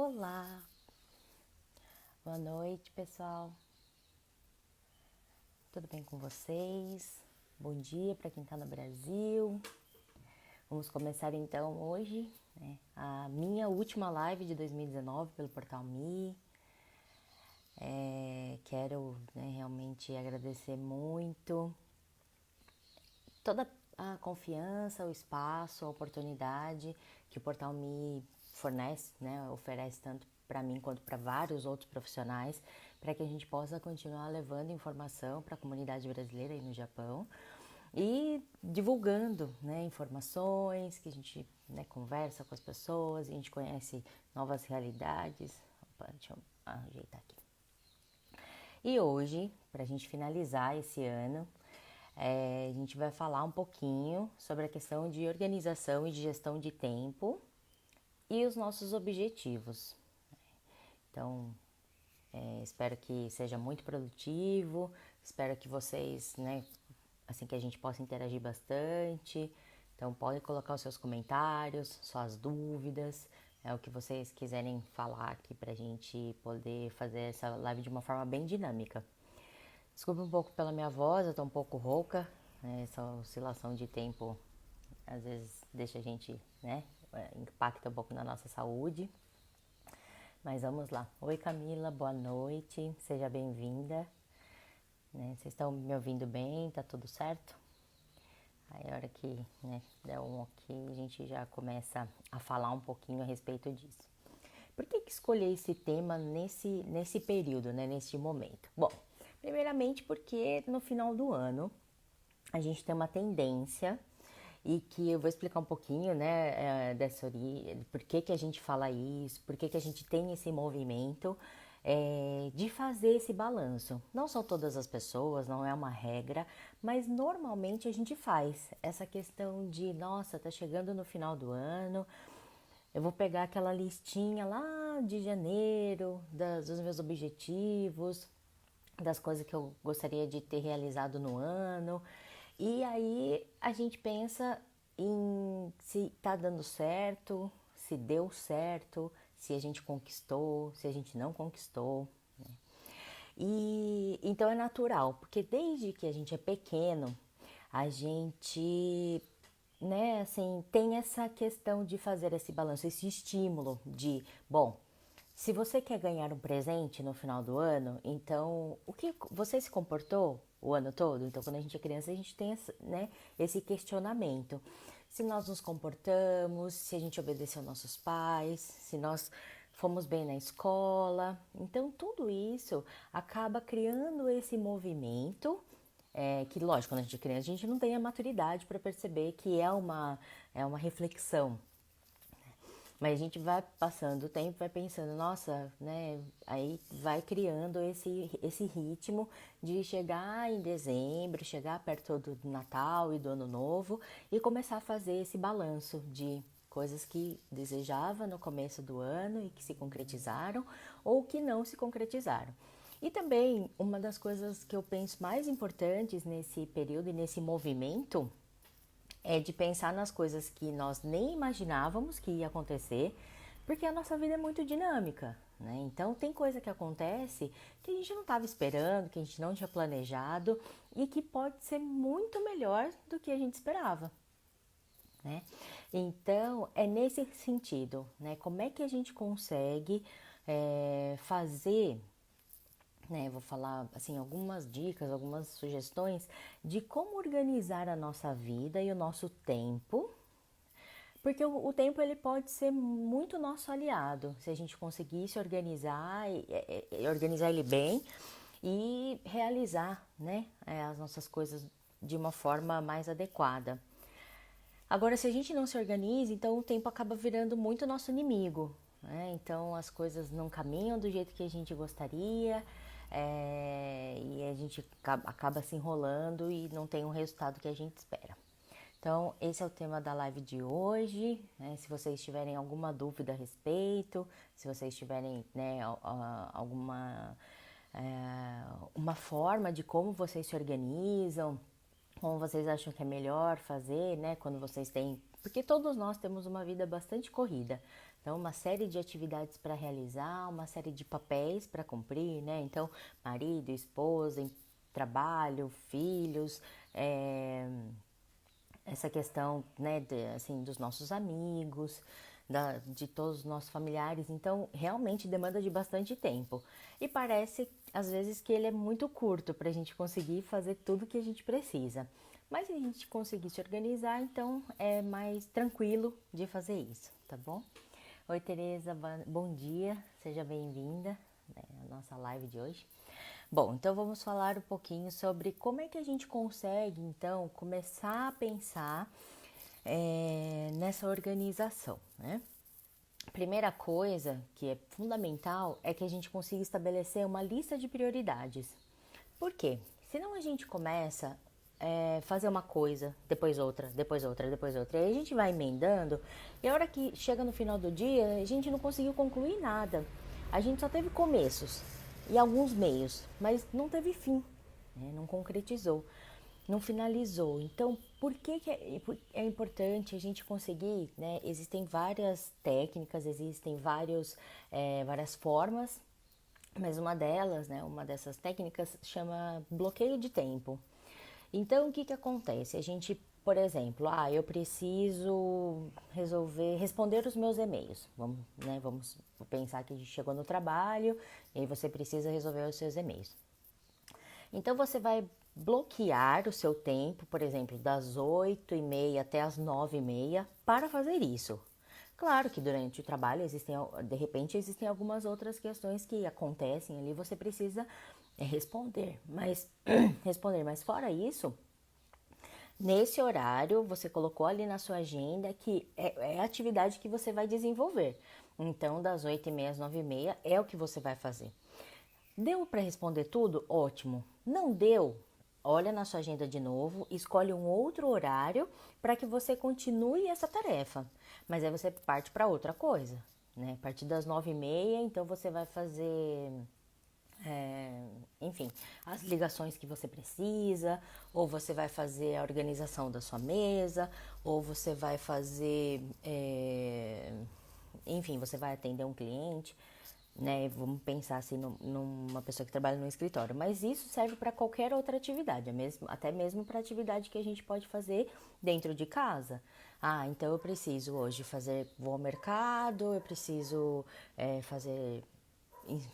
Olá, boa noite pessoal, tudo bem com vocês? Bom dia para quem está no Brasil. Vamos começar então hoje, a minha última live de 2019 pelo Portal Me. Quero realmente agradecer muito toda a confiança, o espaço, a oportunidade que o Portal Me fornece, oferece tanto para mim quanto para vários outros profissionais, para que a gente possa continuar levando informação para a comunidade brasileira aí no Japão e divulgando informações, que a gente conversa com as pessoas, a gente conhece novas realidades. Opa, deixa eu ajeitar aqui. E hoje, para a gente finalizar esse ano, a gente vai falar um pouquinho sobre a questão de organização e de gestão de tempo e os nossos objetivos. Então, espero que seja muito produtivo, espero que vocês, assim que a gente possa interagir bastante. Então, podem colocar os seus comentários, suas dúvidas, o que vocês quiserem falar aqui pra gente poder fazer essa live de uma forma bem dinâmica. Desculpe um pouco pela minha voz, eu tô um pouco rouca, essa oscilação de tempo às vezes deixa a gente, impacta um pouco na nossa saúde. Mas vamos lá. Oi Camila, boa noite, seja bem-vinda. Vocês estão me ouvindo bem? Tá tudo certo? Aí a hora que der um ok, a gente já começa a falar um pouquinho a respeito disso. Por que escolher esse tema nesse período, nesse momento? Bom, primeiramente porque no final do ano a gente tem uma tendência e que eu vou explicar um pouquinho, dessa origem, por que a gente fala isso, por que a gente tem esse movimento de fazer esse balanço. Não são todas as pessoas, não é uma regra, mas normalmente a gente faz essa questão de, nossa, tá chegando no final do ano, eu vou pegar aquela listinha lá de janeiro, dos meus objetivos, das coisas que eu gostaria de ter realizado no ano. E aí a gente pensa em se tá dando certo, se deu certo, se a gente conquistou, se a gente não conquistou. E então é natural, porque desde que a gente é pequeno, a gente, assim, tem essa questão de fazer esse balanço, esse estímulo de, bom, se você quer ganhar um presente no final do ano, então o que você se comportou o ano todo? Então, quando a gente é criança, a gente tem esse questionamento. Se nós nos comportamos, se a gente obedeceu nossos pais, se nós fomos bem na escola. Então, tudo isso acaba criando esse movimento que, lógico, quando a gente é criança, a gente não tem a maturidade para perceber que é uma reflexão. Mas a gente vai passando o tempo, vai pensando, nossa, aí vai criando esse ritmo de chegar em dezembro, chegar perto do Natal e do Ano Novo e começar a fazer esse balanço de coisas que desejava no começo do ano e que se concretizaram ou que não se concretizaram. E também, uma das coisas que eu penso mais importantes nesse período e nesse movimento é de pensar nas coisas que nós nem imaginávamos que ia acontecer, porque a nossa vida é muito dinâmica, Então tem coisa que acontece que a gente não estava esperando, que a gente não tinha planejado e que pode ser muito melhor do que a gente esperava, Então é nesse sentido, Como é que a gente consegue fazer, vou falar assim algumas dicas, algumas sugestões de como organizar a nossa vida e o nosso tempo, porque o tempo ele pode ser muito nosso aliado se a gente conseguir se organizar e organizar ele bem e realizar, as nossas coisas de uma forma mais adequada. Agora, se a gente não se organiza, então o tempo acaba virando muito nosso inimigo, Então as coisas não caminham do jeito que a gente gostaria, e a gente acaba se enrolando e não tem o resultado que a gente espera. Então, esse é o tema da live de hoje, Se vocês tiverem alguma dúvida a respeito, se vocês tiverem, alguma uma forma de como vocês se organizam, como vocês acham que é melhor fazer, quando vocês têm Porque todos nós temos uma vida bastante corrida. Então, uma série de atividades para realizar, uma série de papéis para cumprir, né? Então, marido, esposa, trabalho, filhos, essa questão, né, assim, dos nossos amigos, de todos os nossos familiares. Então, realmente demanda de bastante tempo. E parece, às vezes, que ele é muito curto para a gente conseguir fazer tudo que a gente precisa. Mas se a gente conseguir se organizar, então é mais tranquilo de fazer isso, tá bom? Oi, Tereza, bom dia, seja bem-vinda, né, à nossa live de hoje. Bom, então vamos falar um pouquinho sobre como é que a gente consegue, então, começar a pensar nessa organização, né? Primeira coisa que é fundamental é que a gente consiga estabelecer uma lista de prioridades. Por quê? Senão a gente começa fazer uma coisa, depois outra, depois outra, depois outra. E aí a gente vai emendando e a hora que chega no final do dia, a gente não conseguiu concluir nada. A gente só teve começos e alguns meios, mas não teve fim, né? Não concretizou, não finalizou. Então, por que é importante a gente conseguir, né? Existem várias técnicas, existem várias formas, mas uma delas, né, uma dessas técnicas chama bloqueio de tempo. Então, o que acontece? A gente, por exemplo, eu preciso responder os meus e-mails. Vamos pensar que a gente chegou no trabalho e aí você precisa resolver os seus e-mails. Então, você vai bloquear o seu tempo, por exemplo, das 8h30 até as 9h30 para fazer isso. Claro que durante o trabalho de repente existem algumas outras questões que acontecem ali, você precisa responder, mas fora isso, nesse horário você colocou ali na sua agenda que é a atividade que você vai desenvolver. Então, das 8h30 às 9h30 é o que você vai fazer. Deu para responder tudo? Ótimo. Não deu? Olha na sua agenda de novo, escolhe um outro horário para que você continue essa tarefa. Mas aí você parte para outra coisa, né? A partir das 9h30, então você vai fazer, enfim, as ligações que você precisa, ou você vai fazer a organização da sua mesa, ou você vai fazer, enfim, você vai atender um cliente, né? Vamos pensar assim numa pessoa que trabalha no escritório, mas isso serve para qualquer outra atividade, até mesmo para atividade que a gente pode fazer dentro de casa. Então eu preciso hoje vou ao mercado, eu preciso fazer,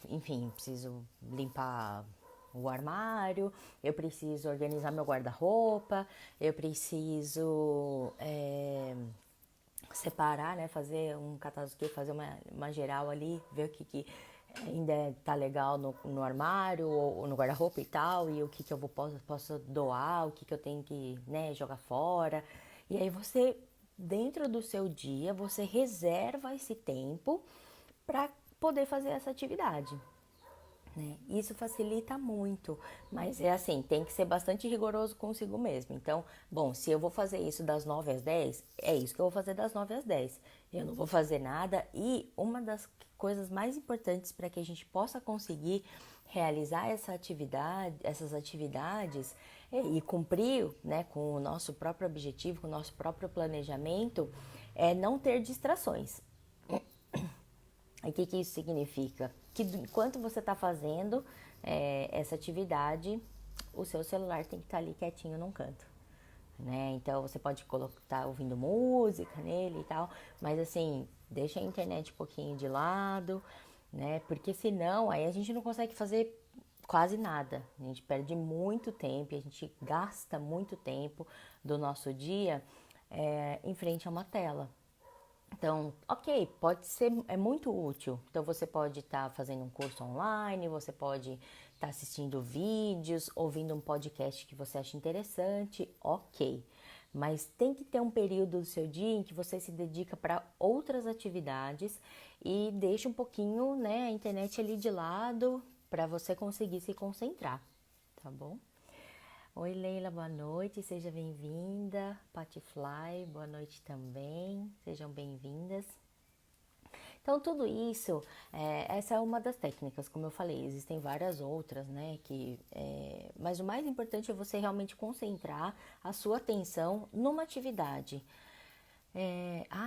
enfim, preciso limpar o armário, eu preciso organizar meu guarda-roupa, eu preciso separar, né, fazer um catálogo, fazer uma geral ali, ver o que ainda tá legal no armário ou no guarda-roupa e tal, e o que eu posso doar, o que eu tenho que, né, jogar fora. E aí você, dentro do seu dia, você reserva esse tempo para poder fazer essa atividade. Né? Isso facilita muito, mas é assim, tem que ser bastante rigoroso consigo mesmo. Então, bom, se eu vou fazer isso das 9 às 10, é isso que eu vou fazer das 9 às 10. Eu não vou fazer nada e uma das coisas mais importantes para que a gente possa conseguir realizar essas atividades e cumprir, né, com o nosso próprio objetivo, com o nosso próprio planejamento, é não ter distrações. E o que isso significa? Que enquanto você está fazendo essa atividade, o seu celular tem que estar ali quietinho num canto, né? Então você pode estar ouvindo música nele e tal, mas assim, deixa a internet um pouquinho de lado, né? Porque senão aí a gente não consegue fazer quase nada. A gente perde muito tempo, a gente gasta muito tempo do nosso dia em frente a uma tela. Então, ok, pode ser, é muito útil. Então, você pode estar fazendo um curso online, você pode estar assistindo vídeos, ouvindo um podcast que você acha interessante, ok. Mas tem que ter um período do seu dia em que você se dedica para outras atividades e deixa um pouquinho, né, a internet ali de lado para você conseguir se concentrar, tá bom? Oi, Leila, boa noite, seja bem-vinda. Patifly, boa noite também, sejam bem-vindas. Então, tudo isso, essa é uma das técnicas, como eu falei, existem várias outras, né? Mas o mais importante é você realmente concentrar a sua atenção numa atividade.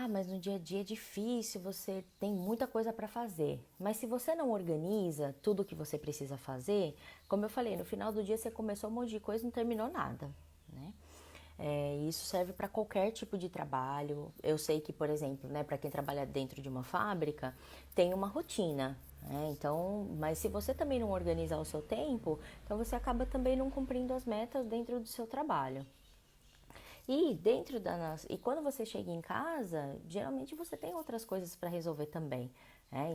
Mas no dia a dia é difícil, você tem muita coisa para fazer. Mas se você não organiza tudo o que você precisa fazer, como eu falei, no final do dia você começou um monte de coisa e não terminou nada, né? Isso serve para qualquer tipo de trabalho. Eu sei que, por exemplo, né, para quem trabalha dentro de uma fábrica, tem uma rotina. Né? Então, mas se você também não organizar o seu tempo, então você acaba também não cumprindo as metas dentro do seu trabalho. E quando você chega em casa, geralmente você tem outras coisas para resolver também.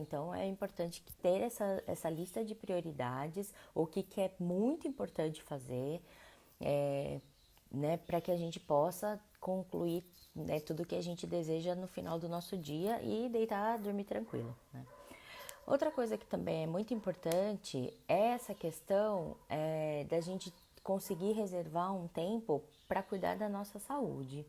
Então é importante ter essa lista de prioridades, o que é muito importante fazer, é, né, para que a gente possa concluir, né, tudo que a gente deseja no final do nosso dia e deitar, dormir tranquilo. Né? Outra coisa que também é muito importante é essa questão da gente conseguir reservar um tempo para cuidar da nossa saúde.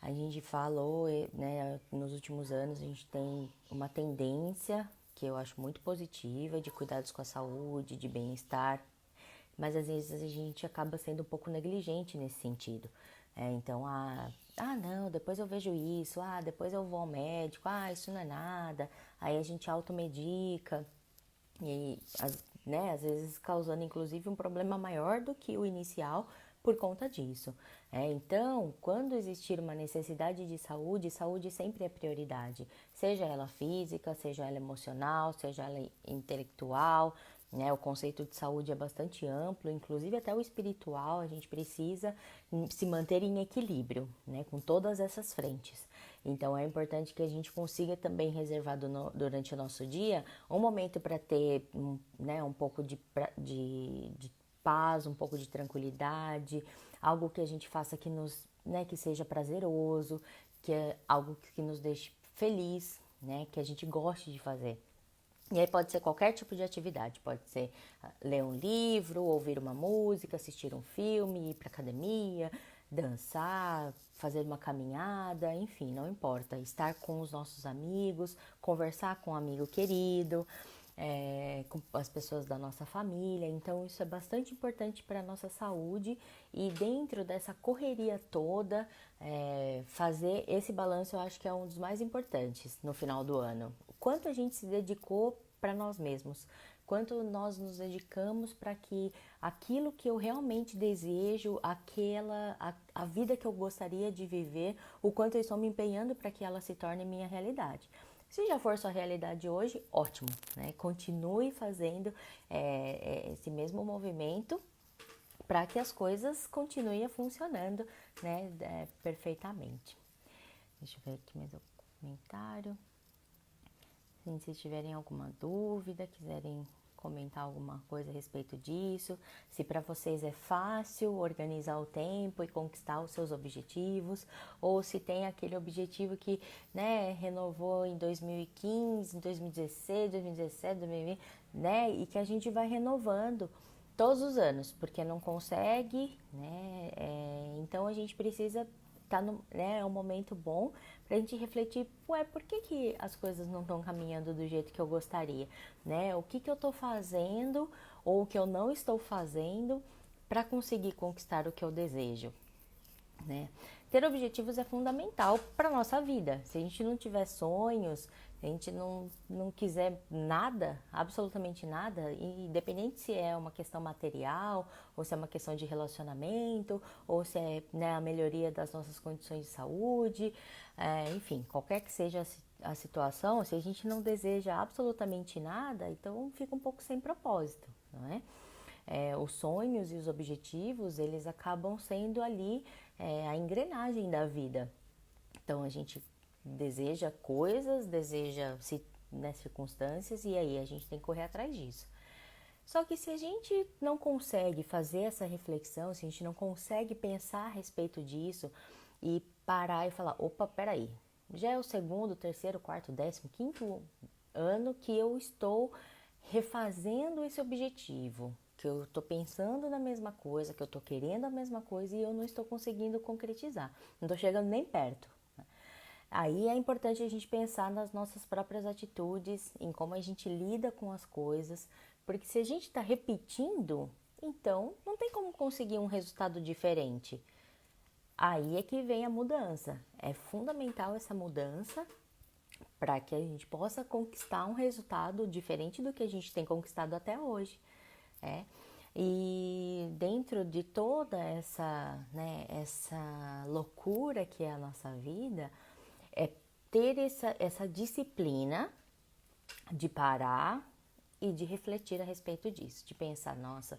A gente falou, né, nos últimos anos a gente tem uma tendência que eu acho muito positiva de cuidados com a saúde, de bem-estar, mas às vezes a gente acaba sendo um pouco negligente nesse sentido. Então, não, depois eu vejo isso, depois eu vou ao médico, isso não é nada. Aí a gente automedica e, né, às vezes causando inclusive um problema maior do que o inicial por conta disso. Então, quando existir uma necessidade de saúde, saúde sempre é prioridade, seja ela física, seja ela emocional, seja ela intelectual, né? O conceito de saúde é bastante amplo, inclusive até o espiritual, a gente precisa se manter em equilíbrio, né? Com todas essas frentes. Então é importante que a gente consiga também reservar durante o nosso dia um momento para ter, né, um pouco de paz, um pouco de tranquilidade, algo que a gente faça que né, que seja prazeroso, que é algo que nos deixe feliz, né, que a gente goste de fazer. E aí pode ser qualquer tipo de atividade, pode ser ler um livro, ouvir uma música, assistir um filme, ir para academia, dançar, fazer uma caminhada, enfim, não importa. Estar com os nossos amigos, conversar com um amigo querido, com as pessoas da nossa família. Então isso é bastante importante para a nossa saúde e dentro dessa correria toda, fazer esse balanço eu acho que é um dos mais importantes no final do ano. O quanto a gente se dedicou para nós mesmos, quanto nós nos dedicamos para que aquilo que eu realmente desejo, a vida que eu gostaria de viver, o quanto eu estou me empenhando para que ela se torne minha realidade. Se já for sua realidade hoje, ótimo, né? Continue fazendo esse mesmo movimento para que as coisas continuem funcionando, né, perfeitamente. Deixa eu ver aqui mais um comentário. Se tiverem alguma dúvida, quiserem comentar alguma coisa a respeito disso, se para vocês é fácil organizar o tempo e conquistar os seus objetivos, ou se tem aquele objetivo que, né, renovou em 2015, em 2016, 2017, 2020, né, e que a gente vai renovando todos os anos, porque não consegue, né, então a gente precisa né, é um momento bom pra gente refletir, por que as coisas não estão caminhando do jeito que eu gostaria, né? O que eu tô fazendo ou o que eu não estou fazendo para conseguir conquistar o que eu desejo, né? Ter objetivos é fundamental para nossa vida. Se a gente não tiver sonhos, se a gente não quiser nada, absolutamente nada, independente se é uma questão material, ou se é uma questão de relacionamento, ou se é, né, a melhoria das nossas condições de saúde, enfim, qualquer que seja a situação, se a gente não deseja absolutamente nada, então fica um pouco sem propósito, não é? Os sonhos e os objetivos, eles acabam sendo ali a engrenagem da vida. Então a gente deseja coisas, deseja né, circunstâncias e aí a gente tem que correr atrás disso. Só que se a gente não consegue fazer essa reflexão, se a gente não consegue pensar a respeito disso e parar e falar, opa, peraí, já é o segundo, terceiro, quarto, 15º ano que eu estou refazendo esse objetivo, que eu estou pensando na mesma coisa, que eu estou querendo a mesma coisa e eu não estou conseguindo concretizar, não estou chegando nem perto. Aí é importante a gente pensar nas nossas próprias atitudes, em como a gente lida com as coisas, porque se a gente está repetindo, então não tem como conseguir um resultado diferente. aí é que vem a mudança. É fundamental essa mudança para que a gente possa conquistar um resultado diferente do que a gente tem conquistado até hoje. É. E dentro de toda essa, né, essa loucura que é a nossa vida, é ter essa disciplina de parar e de refletir a respeito disso, de pensar, nossa,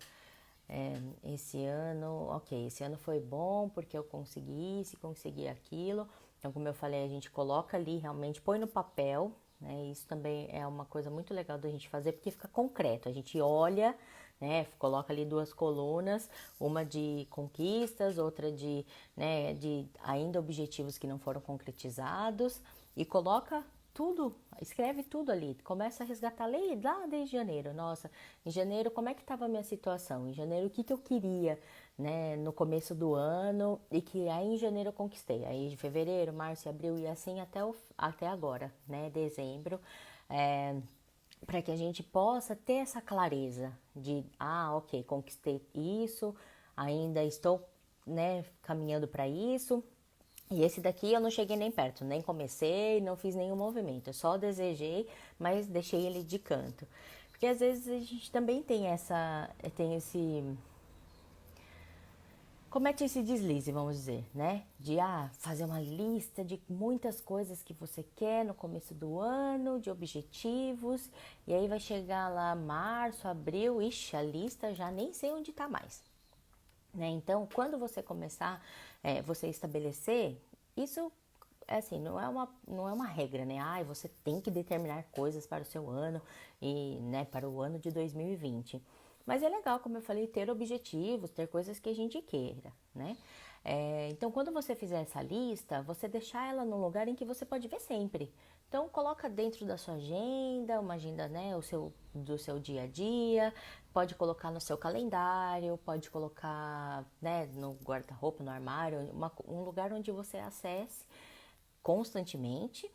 esse ano, ok, esse ano foi bom porque eu consegui isso, consegui aquilo. Então, como eu falei, a gente coloca ali, realmente põe no papel, né? Isso também é uma coisa muito legal da gente fazer porque fica concreto. A gente olha, né? Coloca ali 2 colunas, uma de conquistas, outra de, né, de ainda objetivos que não foram concretizados e coloca tudo, escreve tudo ali, começa a resgatar lá desde janeiro. Nossa, em janeiro como é que estava a minha situação? Em janeiro o que eu queria, né, no começo do ano e que aí em janeiro eu conquistei. Aí de fevereiro, março e abril e assim até agora, né, dezembro, para que a gente possa ter essa clareza de, ok, conquistei isso, ainda estou, né, caminhando para isso. E esse daqui eu não cheguei nem perto, nem comecei, não fiz nenhum movimento. Eu só desejei, mas deixei ele de canto. Porque às vezes a gente também tem esse, comete esse deslize, vamos dizer, né? De fazer uma lista de muitas coisas que você quer no começo do ano, de objetivos, e aí vai chegar lá março, abril, ixi, a lista já nem sei onde tá mais. Né? Então, quando você começar, você estabelecer, isso assim, não é uma regra, né? Você tem que determinar coisas para o seu ano e, né, para o ano de 2020. Mas é legal, como eu falei, ter objetivos, ter coisas que a gente queira, né? Então, quando você fizer essa lista, você deixar ela num lugar em que você pode ver sempre. Então, coloca dentro da sua agenda, uma agenda, né, do seu dia a dia, pode colocar no seu calendário, pode colocar, né, no guarda-roupa, no armário, um lugar onde você acesse constantemente,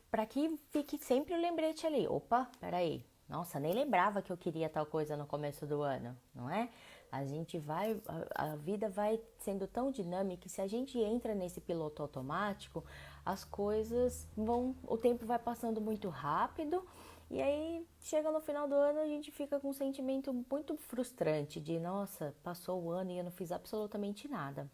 para que fique sempre o lembrete ali. Opa, peraí, nossa, nem lembrava que eu queria tal coisa no começo do ano, não é? A vida vai sendo tão dinâmica que se a gente entra nesse piloto automático, as coisas o tempo vai passando muito rápido e aí chega no final do ano a gente fica com um sentimento muito frustrante de, nossa, passou o ano e eu não fiz absolutamente nada.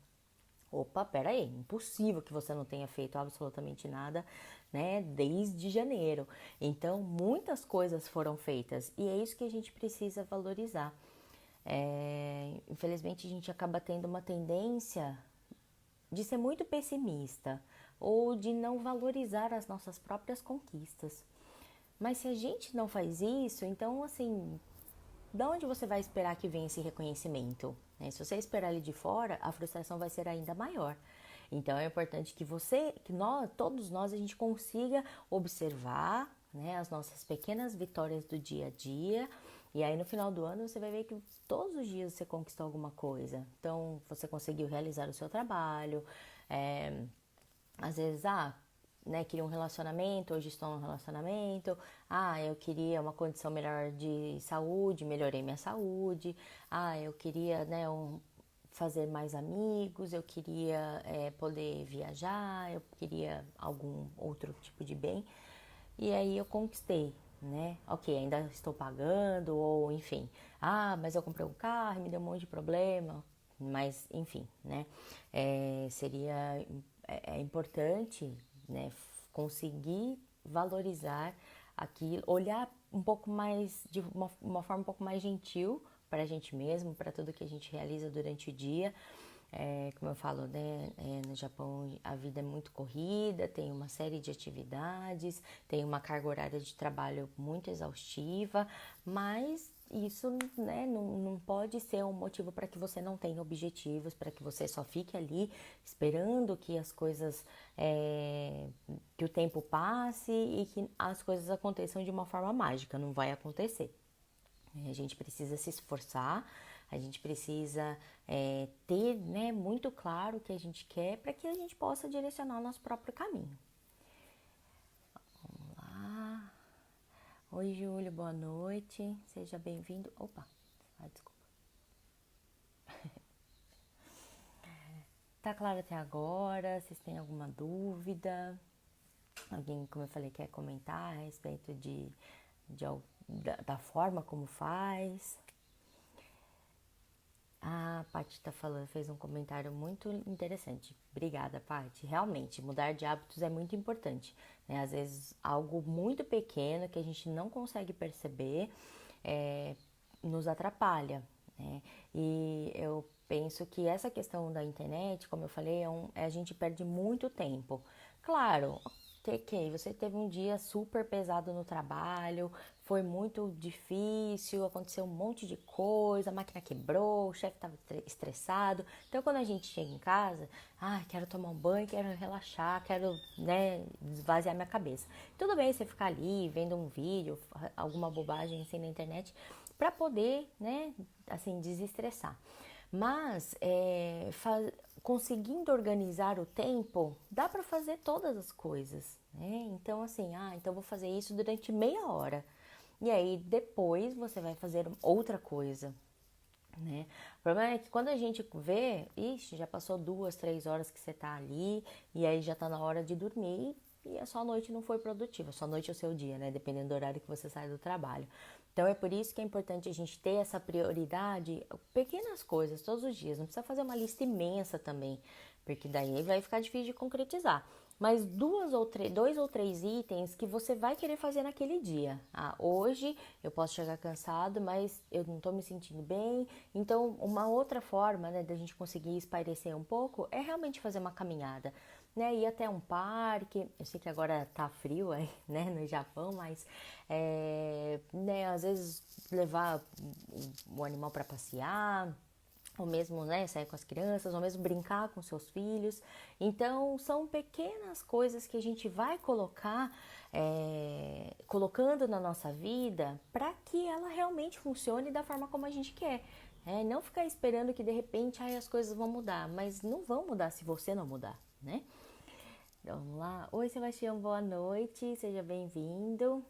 Opa, pera aí, impossível que você não tenha feito absolutamente nada, né, desde janeiro. Então, muitas coisas foram feitas e é isso que a gente precisa valorizar. Infelizmente, a gente acaba tendo uma tendência de ser muito pessimista ou de não valorizar as nossas próprias conquistas. Mas se a gente não faz isso, então, assim, de onde você vai esperar que venha esse reconhecimento? Né? Se você esperar ele de fora, a frustração vai ser ainda maior. Então é importante que todos nós, a gente consiga observar, né, as nossas pequenas vitórias do dia a dia. E aí no final do ano você vai ver que todos os dias você conquistou alguma coisa. Então você conseguiu realizar o seu trabalho. Às vezes, né, queria um relacionamento, hoje estou num relacionamento. Eu queria uma condição melhor de saúde, melhorei minha saúde. Eu queria, né, fazer mais amigos, eu queria poder viajar, eu queria algum outro tipo de bem. E aí eu conquistei, né? Ok, ainda estou pagando, ou enfim. Mas eu comprei um carro, me deu um monte de problema. Mas, enfim, né? É importante, né, conseguir valorizar aquilo, olhar um pouco mais, de uma forma um pouco mais gentil para a gente mesmo, para tudo que a gente realiza durante o dia. Como eu falo, né, no Japão a vida é muito corrida, tem uma série de atividades, tem uma carga horária de trabalho muito exaustiva, mas isso, né, não pode ser um motivo para que você não tenha objetivos, para que você só fique ali esperando que as coisas, que o tempo passe e que as coisas aconteçam de uma forma mágica, não vai acontecer. A gente precisa se esforçar, a gente precisa ter, né, muito claro o que a gente quer para que a gente possa direcionar o nosso próprio caminho. Vamos lá. Oi, Júlio, boa noite. Seja bem-vindo. Opa, desculpa. tá claro até agora? Vocês têm alguma dúvida? Alguém, como eu falei, quer comentar a respeito da forma como faz? A Paty tá falando, fez um comentário muito interessante. Obrigada, Paty. Realmente, mudar de hábitos é muito importante, né? Às vezes, algo muito pequeno que a gente não consegue perceber é, nos atrapalha, né? E eu penso que essa questão da internet, como eu falei, a gente perde muito tempo. Claro, ok, você teve um dia super pesado no trabalho, foi muito difícil, aconteceu um monte de coisa, a máquina quebrou, o chefe estava estressado. Então, quando a gente chega em casa, quero tomar um banho, quero relaxar, quero, né, esvaziar minha cabeça. Tudo bem você ficar ali vendo um vídeo, alguma bobagem assim na internet, para poder, né, assim, desestressar. Mas conseguindo organizar o tempo, dá para fazer todas as coisas, né? Então assim, então vou fazer isso durante meia hora. E aí depois você vai fazer outra coisa, né? O problema é que quando a gente vê, já passou 2, 3 horas que você tá ali, e aí já tá na hora de dormir, e a sua noite não foi produtiva, a sua noite é o seu dia, né? Dependendo do horário que você sai do trabalho. Então é por isso que é importante a gente ter essa prioridade, pequenas coisas todos os dias, não precisa fazer uma lista imensa também, porque daí vai ficar difícil de concretizar. Mas dois ou três itens que você vai querer fazer naquele dia. Hoje eu posso chegar cansado, mas eu não estou me sentindo bem. Então, uma outra forma, né, da gente conseguir espairecer um pouco é realmente fazer uma caminhada, né? Ir até um parque. Eu sei que agora tá frio aí, né, no Japão, mas né, às vezes levar o animal para passear, ou mesmo, né, sair com as crianças, ou mesmo brincar com seus filhos. Então, são pequenas coisas que a gente vai colocando na nossa vida para que ela realmente funcione da forma como a gente quer. Não ficar esperando que de repente as coisas vão mudar, mas não vão mudar se você não mudar, né? Vamos lá. Oi, Sebastião, boa noite, seja bem-vindo.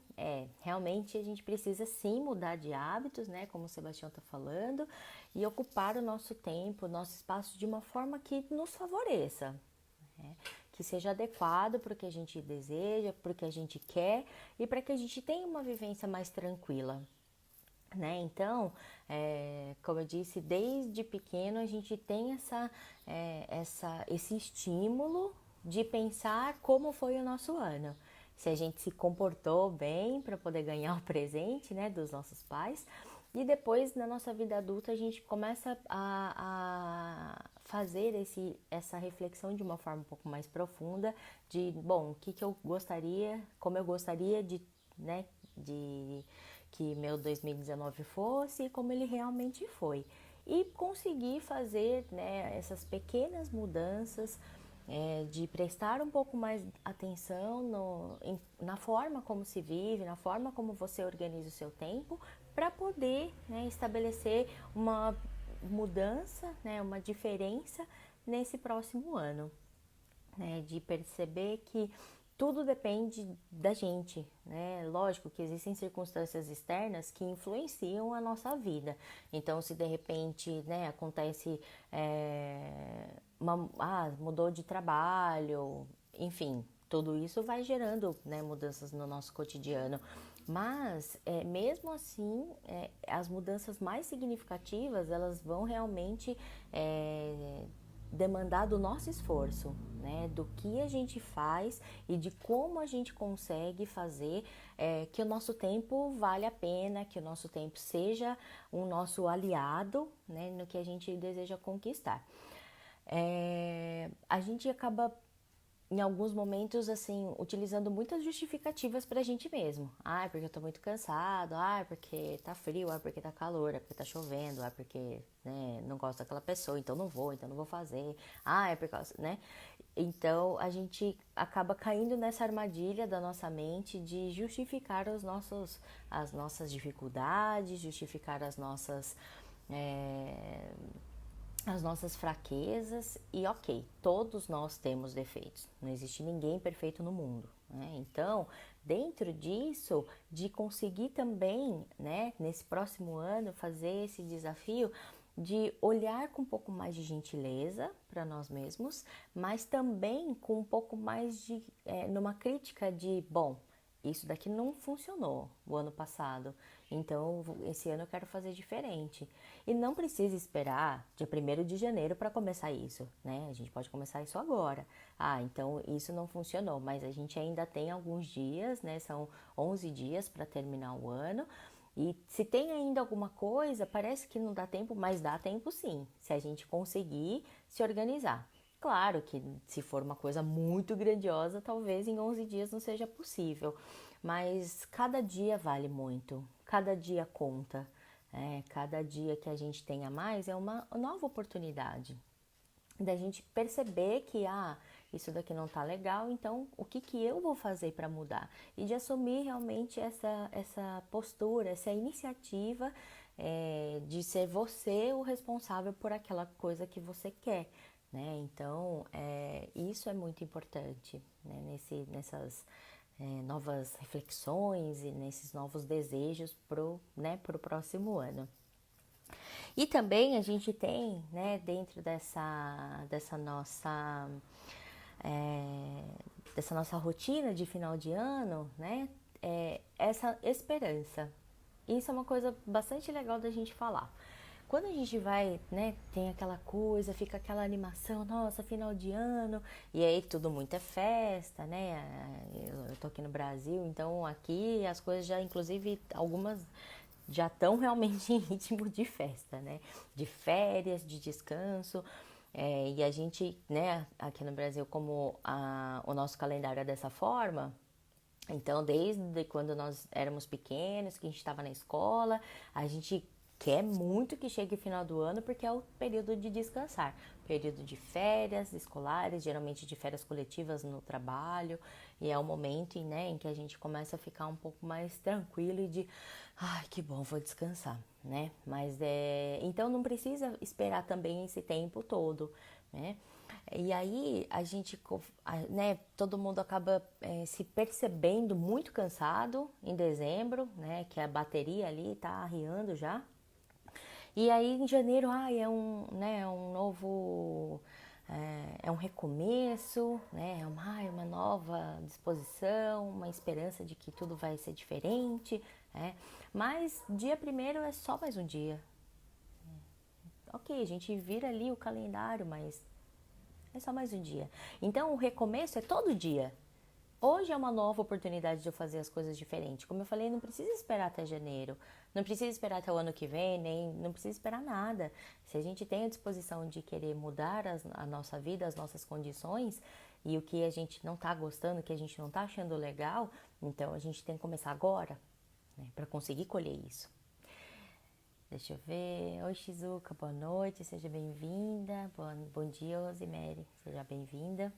Realmente a gente precisa sim mudar de hábitos, né? Como o Sebastião está falando, e ocupar o nosso tempo, o nosso espaço de uma forma que nos favoreça, né? Que seja adequado para o que a gente deseja, para o que a gente quer e para que a gente tenha uma vivência mais tranquila, né? Então, como eu disse, desde pequeno a gente tem esse estímulo de pensar como foi o nosso ano. Se a gente se comportou bem para poder ganhar o presente, né, dos nossos pais. E depois, na nossa vida adulta, a gente começa a fazer essa reflexão de uma forma um pouco mais profunda de, bom, o que eu gostaria, como eu gostaria de, né, de que meu 2019 fosse e como ele realmente foi. E conseguir fazer, né, essas pequenas mudanças, de prestar um pouco mais atenção na forma como se vive, na forma como você organiza o seu tempo, para poder, né, estabelecer uma mudança, né, uma diferença nesse próximo ano, né, de perceber que tudo depende da gente, né? Lógico que existem circunstâncias externas que influenciam a nossa vida. Então, se de repente, né, acontece mudou de trabalho, enfim, tudo isso vai gerando, né, mudanças no nosso cotidiano. Mas, mesmo assim, as mudanças mais significativas, elas vão realmente demandar do nosso esforço, né? Do que a gente faz e de como a gente consegue fazer que o nosso tempo vale a pena, que o nosso tempo seja um nosso aliado, né, no que a gente deseja conquistar. A gente acaba em alguns momentos, assim, utilizando muitas justificativas pra gente mesmo. Porque eu tô muito cansado, porque tá frio, porque tá calor, porque tá chovendo, porque, né, não gosto daquela pessoa, então não vou fazer. É por causa, né? Então, a gente acaba caindo nessa armadilha da nossa mente de justificar as nossas dificuldades, justificar as nossas fraquezas e ok, todos nós temos defeitos, não existe ninguém perfeito no mundo, né? Então, dentro disso, de conseguir também, né, nesse próximo ano, fazer esse desafio de olhar com um pouco mais de gentileza para nós mesmos, mas também com um pouco mais de, numa crítica de, bom, isso daqui não funcionou o ano passado, então esse ano eu quero fazer diferente. E não precisa esperar dia 1º de janeiro para começar isso, né? A gente pode começar isso agora. Ah, então isso não funcionou, mas a gente ainda tem alguns dias, né? São 11 dias para terminar o ano. E se tem ainda alguma coisa, parece que não dá tempo, mas dá tempo sim, se a gente conseguir se organizar. Claro que se for uma coisa muito grandiosa, talvez em 11 dias não seja possível, mas cada dia vale muito, cada dia conta, cada dia que a gente tenha mais é uma nova oportunidade da gente perceber que isso daqui não tá legal, então o que que eu vou fazer para mudar? E de assumir realmente essa postura, essa iniciativa de ser você o responsável por aquela coisa que você quer, né? Então, isso é muito importante, né? Nessas novas reflexões e nesses novos desejos pro próximo ano. E também a gente tem, né, dentro é, dessa nossa rotina de final de ano, né, essa esperança. Isso é uma coisa bastante legal da gente falar. Quando a gente vai, né, tem aquela coisa, fica aquela animação, nossa, final de ano, e aí tudo muito é festa, né? Eu tô aqui no Brasil, então aqui as coisas já, inclusive, algumas já estão realmente em ritmo de festa, né? De férias, de descanso. E a gente, né, aqui no Brasil, como o nosso calendário é dessa forma, então desde quando nós éramos pequenos, que a gente estava na escola, a gente quer muito que chegue o final do ano porque é o período de descansar, período de férias escolares, geralmente de férias coletivas no trabalho, e é o momento, né, em que a gente começa a ficar um pouco mais tranquilo e de, ai, que bom, vou descansar, né? Mas então não precisa esperar também esse tempo todo, né? E aí a gente, né, todo mundo acaba se percebendo muito cansado em dezembro, né, que a bateria ali tá arriando já. E aí em janeiro, né, um novo, é um recomeço, né, uma nova disposição, uma esperança de que tudo vai ser diferente, né? Mas dia 1º é só mais um dia. Ok, a gente vira ali o calendário, mas é só mais um dia. Então o recomeço é todo dia. Hoje é uma nova oportunidade de eu fazer as coisas diferentes. Como eu falei, não precisa esperar até janeiro, não precisa esperar até o ano que vem, nem não precisa esperar nada. Se a gente tem a disposição de querer mudar a nossa vida, as nossas condições, e o que a gente não está gostando, o que a gente não está achando legal, então a gente tem que começar agora, né, para conseguir colher isso. Deixa eu ver. Oi, Shizuka, boa noite, seja bem-vinda. Bom dia, Rosemary, seja bem-vinda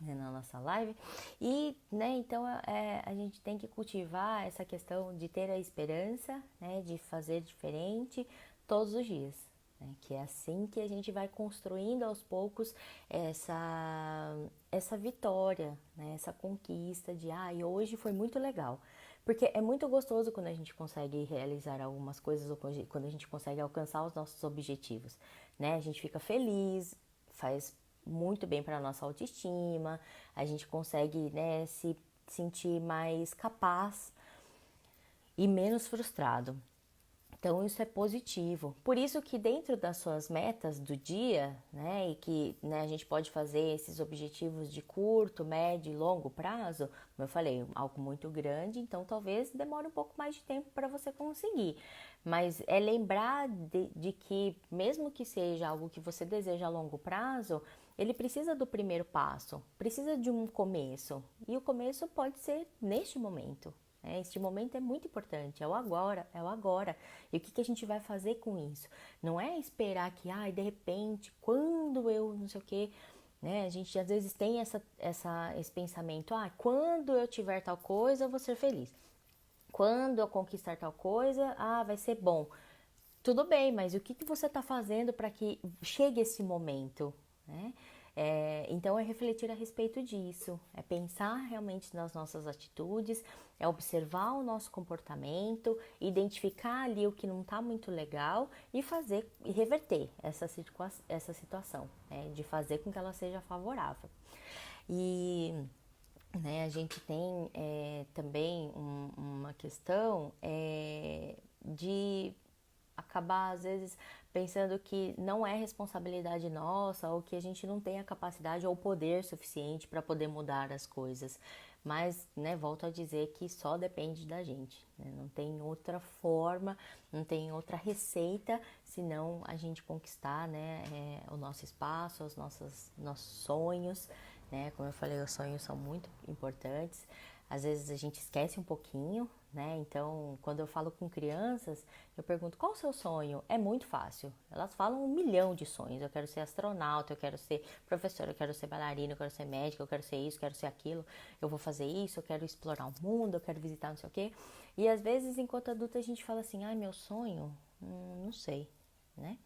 na nossa live. E, né, então a gente tem que cultivar essa questão de ter a esperança, né, de fazer diferente todos os dias, né, que é assim que a gente vai construindo aos poucos essa vitória, né, essa conquista de, e hoje foi muito legal. Porque é muito gostoso quando a gente consegue realizar algumas coisas ou quando a gente consegue alcançar os nossos objetivos, né? A gente fica feliz, faz muito bem para a nossa autoestima, a gente consegue, né, se sentir mais capaz e menos frustrado. Então isso é positivo. Por isso que dentro das suas metas do dia, né, e que, né, a gente pode fazer esses objetivos de curto, médio e longo prazo, como eu falei, algo muito grande, então talvez demore um pouco mais de tempo para você conseguir. Mas é lembrar de que mesmo que seja algo que você deseja a longo prazo, ele precisa do primeiro passo, precisa de um começo. E o começo pode ser neste momento. Este momento é muito importante, é o agora, é o agora. E o que a gente vai fazer com isso? Não é esperar que, de repente, quando eu não sei o quê, né? A gente às vezes tem esse pensamento, quando eu tiver tal coisa, eu vou ser feliz. Quando eu conquistar tal coisa, vai ser bom. Tudo bem, mas o que você está fazendo para que chegue esse momento, né? Então é refletir a respeito disso, é pensar realmente nas nossas atitudes, é observar o nosso comportamento, identificar ali o que não está muito legal e fazer e reverter essa situação, né, de fazer com que ela seja favorável. E né, a gente tem também uma questão de acabar às vezes pensando que não é responsabilidade nossa ou que a gente não tem a capacidade ou poder suficiente para poder mudar as coisas. Mas, né, volto a dizer que só depende da gente, né? Não tem outra forma, não tem outra receita senão a gente conquistar, né, o nosso espaço, os nossos sonhos, né? Como eu falei, os sonhos são muito importantes. Às vezes a gente esquece um pouquinho, né? Então, quando eu falo com crianças, eu pergunto: qual o seu sonho? É muito fácil. Elas falam 1 milhão de sonhos. Eu quero ser astronauta, eu quero ser professora, eu quero ser bailarina, eu quero ser médica, eu quero ser isso, eu quero ser aquilo, eu vou fazer isso, eu quero explorar o mundo, eu quero visitar não sei o quê. E às vezes, enquanto adulta, a gente fala assim: ai, meu sonho? Não sei, né?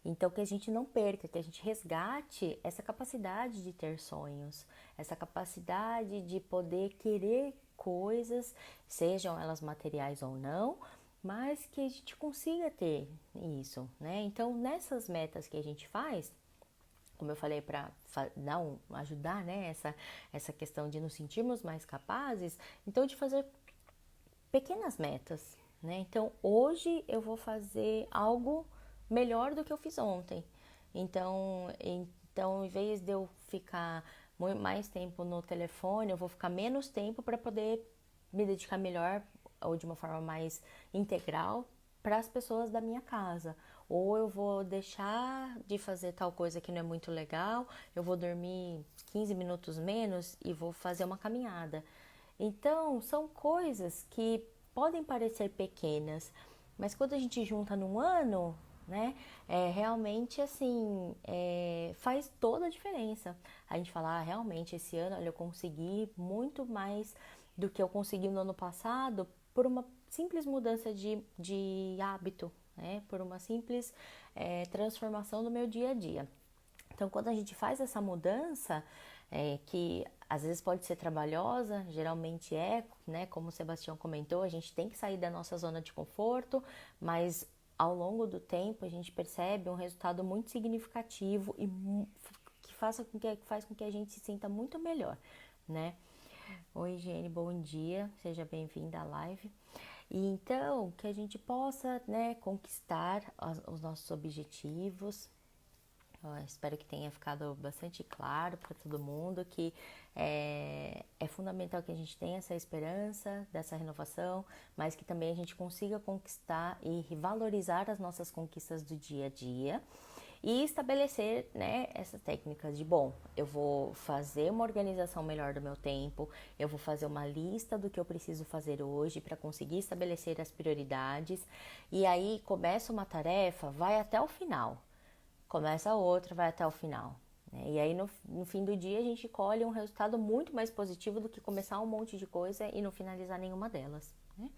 Então, que a gente não perca, que a gente resgate essa capacidade de ter sonhos, essa capacidade de poder querer coisas, sejam elas materiais ou não, mas que a gente consiga ter isso, né? Então, nessas metas que a gente faz, como eu falei, para ajudar, né, essa questão de nos sentirmos mais capazes, então de fazer pequenas metas, né? Então, hoje eu vou fazer algo melhor do que eu fiz ontem. Então, em vez de eu ficar mais tempo no telefone, eu vou ficar menos tempo para poder me dedicar melhor ou de uma forma mais integral para as pessoas da minha casa. Ou eu vou deixar de fazer tal coisa que não é muito legal, eu vou dormir 15 minutos menos e vou fazer uma caminhada. Então, são coisas que podem parecer pequenas, mas quando a gente junta num ano, né, realmente assim, faz toda a diferença. A gente fala: realmente esse ano, olha, eu consegui muito mais do que eu consegui no ano passado por uma simples mudança de hábito, né, por uma simples transformação no meu dia a dia. Então, quando a gente faz essa mudança, que às vezes pode ser trabalhosa, geralmente né? Como o Sebastião comentou, a gente tem que sair da nossa zona de conforto, mas ao longo do tempo a gente percebe um resultado muito significativo e que faz com que a gente se sinta muito melhor, né? Oi, Jenny, bom dia, seja bem-vinda à live. E então, que a gente possa, né, conquistar os nossos objetivos. Espero que tenha ficado bastante claro para todo mundo que é fundamental que a gente tenha essa esperança dessa renovação, mas que também a gente consiga conquistar e valorizar as nossas conquistas do dia a dia e estabelecer, né, essas técnicas de, bom, eu vou fazer uma organização melhor do meu tempo, eu vou fazer uma lista do que eu preciso fazer hoje para conseguir estabelecer as prioridades, e aí começa uma tarefa, vai até o final. Começa outra, vai até o final, né? E aí no fim do dia a gente colhe um resultado muito mais positivo do que começar um monte de coisa e não finalizar nenhuma delas, né?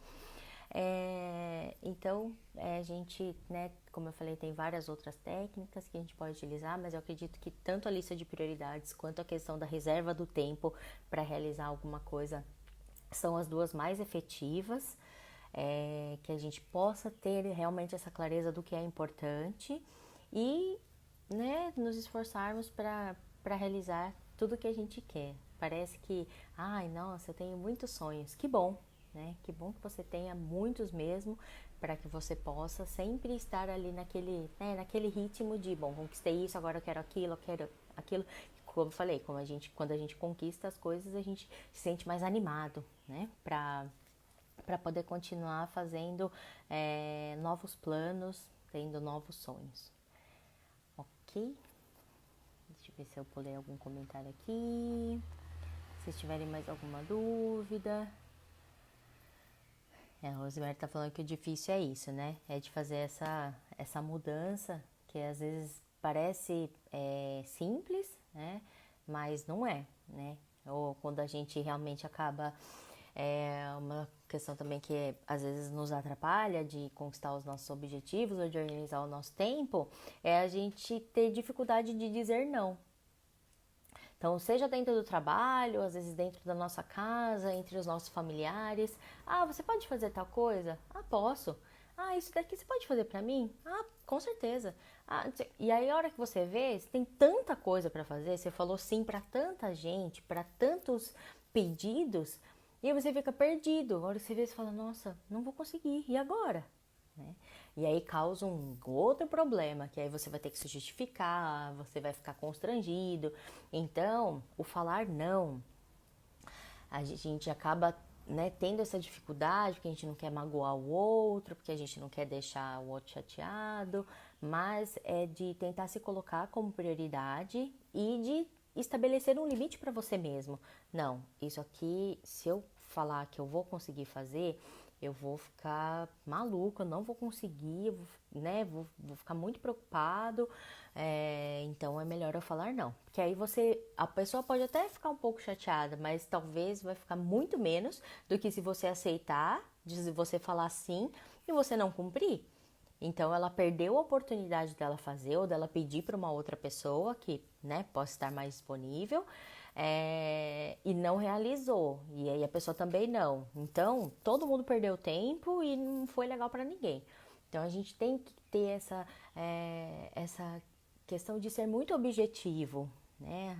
Então, a gente, né, como eu falei, tem várias outras técnicas que a gente pode utilizar, mas eu acredito que tanto a lista de prioridades quanto a questão da reserva do tempo para realizar alguma coisa são as duas mais efetivas, que a gente possa ter realmente essa clareza do que é importante e, né, nos esforçarmos para realizar tudo que a gente quer. Parece que, ai, nossa, eu tenho muitos sonhos. Que bom, né? Que bom que você tenha muitos mesmo, para que você possa sempre estar ali naquele, né, naquele ritmo de, bom, conquistei isso, agora eu quero aquilo. Como eu falei, quando a gente conquista as coisas, a gente se sente mais animado, né? Para poder continuar fazendo novos planos, tendo novos sonhos. Ok? Deixa eu ver se eu pulei algum comentário aqui. Se tiverem mais alguma dúvida. A Rosemary tá falando que o difícil é isso, né? É de fazer essa mudança, que às vezes parece simples, né? Mas não é, né? Ou quando a gente realmente acaba... uma questão também que às vezes nos atrapalha de conquistar os nossos objetivos ou de organizar o nosso tempo, é a gente ter dificuldade de dizer não, Então, seja dentro do trabalho, às vezes dentro da nossa casa, entre os nossos familiares. Ah, você pode fazer tal coisa? Ah, posso. Ah, isso daqui você pode fazer pra mim? Ah, com certeza. Ah, e aí, a hora que você vê, você tem tanta coisa pra fazer, você falou sim pra tanta gente, pra tantos pedidos, e aí você fica perdido. A hora que você vê, você fala, nossa, não vou conseguir, e agora? Né? E aí causa um outro problema, que aí você vai ter que se justificar, você vai ficar constrangido. Então, o falar não, a gente acaba, né, tendo essa dificuldade, porque a gente não quer magoar o outro, porque a gente não quer deixar o outro chateado, mas é de tentar se colocar como prioridade e de estabelecer um limite para você mesmo. Não, isso aqui, se eu falar que eu vou conseguir fazer, eu vou ficar maluca, eu não vou conseguir, né? Vou ficar muito preocupado. Então é melhor eu falar não. Porque aí a pessoa pode até ficar um pouco chateada, mas talvez vai ficar muito menos do que se você aceitar, se você falar sim e você não cumprir. Então ela perdeu a oportunidade dela fazer ou dela pedir para uma outra pessoa que, né, possa estar mais disponível, e não realizou. E aí a pessoa também não. Então todo mundo perdeu tempo e não foi legal para ninguém. Então a gente tem que ter essa questão de ser muito objetivo, né?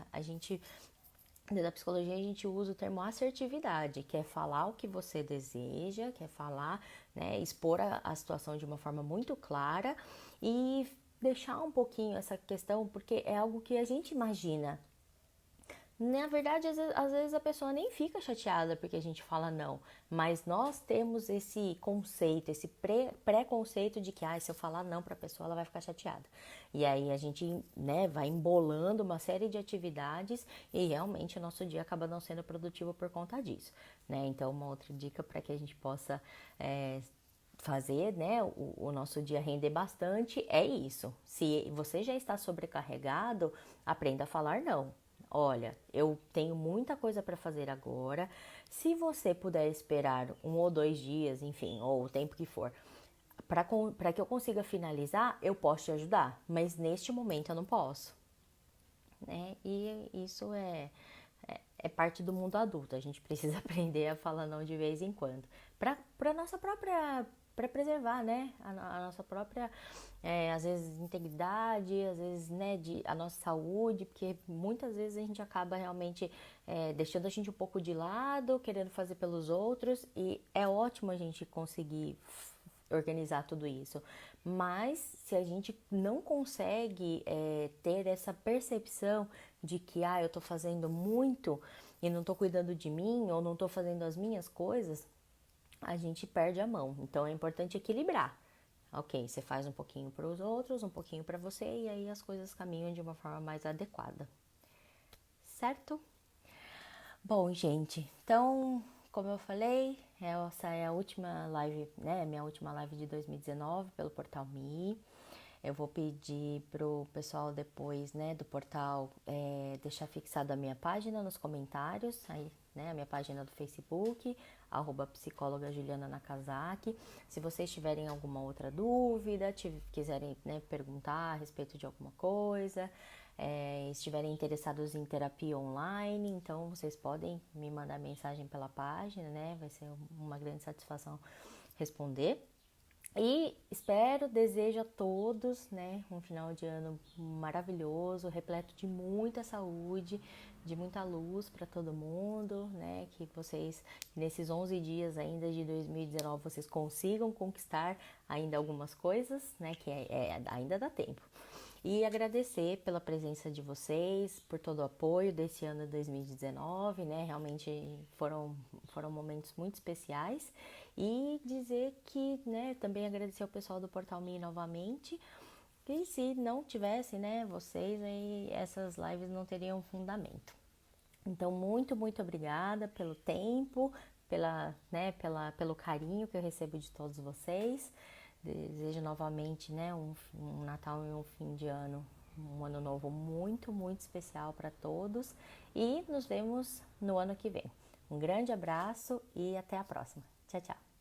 Dentro da psicologia, a gente usa o termo assertividade, que é falar o que você deseja, que é falar, né, expor a situação de uma forma muito clara e deixar um pouquinho essa questão, porque é algo que a gente imagina. Na verdade, às vezes a pessoa nem fica chateada porque a gente fala não, mas nós temos esse conceito, esse preconceito de que se eu falar não para a pessoa, ela vai ficar chateada. E aí a gente, né, vai embolando uma série de atividades e realmente o nosso dia acaba não sendo produtivo por conta disso, né? Então, uma outra dica para que a gente possa fazer, né, o nosso dia render bastante é isso. Se você já está sobrecarregado, aprenda a falar não. Olha, eu tenho muita coisa para fazer agora. Se você puder esperar 1 ou 2 dias, enfim, ou o tempo que for, para que eu consiga finalizar, eu posso te ajudar, mas neste momento eu não posso, né? E isso é parte do mundo adulto. A gente precisa aprender a falar não de vez em quando, para nossa própria, para preservar, né, a nossa própria, às vezes integridade, às vezes, né, a nossa saúde, porque muitas vezes a gente acaba realmente deixando a gente um pouco de lado, querendo fazer pelos outros, e é ótimo a gente conseguir organizar tudo isso. Mas se a gente não consegue ter essa percepção de que eu tô fazendo muito e não tô cuidando de mim ou não tô fazendo as minhas coisas, a gente perde a mão. Então é importante equilibrar. Ok, você faz um pouquinho para os outros, um pouquinho para você e aí as coisas caminham de uma forma mais adequada. Certo? Bom, gente, então, como eu falei, essa é a última live, né? Minha última live de 2019 pelo Portal Me. Eu vou pedir pro pessoal depois, né, do portal, deixar fixado a minha página nos comentários, aí, né, a minha página do Facebook, @psicóloga Juliana Nakazaki. Se vocês tiverem alguma outra dúvida, quiserem, né, perguntar a respeito de alguma coisa, estiverem interessados em terapia online, então vocês podem me mandar mensagem pela página, né, vai ser uma grande satisfação responder. E desejo a todos, né, um final de ano maravilhoso, repleto de muita saúde, de muita luz para todo mundo, né, que vocês, nesses 11 dias ainda de 2019, vocês consigam conquistar ainda algumas coisas, né, que ainda dá tempo. E agradecer pela presença de vocês, por todo o apoio desse ano 2019, né? Realmente foram momentos muito especiais. E dizer que, né, também agradecer ao pessoal do Portal Me novamente. E se não tivesse, né, vocês, aí essas lives não teriam fundamento. Então, muito, muito obrigada pelo tempo, pelo carinho que eu recebo de todos vocês. Desejo novamente, né, um Natal e um fim de ano, um ano novo muito, muito especial para todos. E nos vemos no ano que vem. Um grande abraço e até a próxima. Tchau, tchau.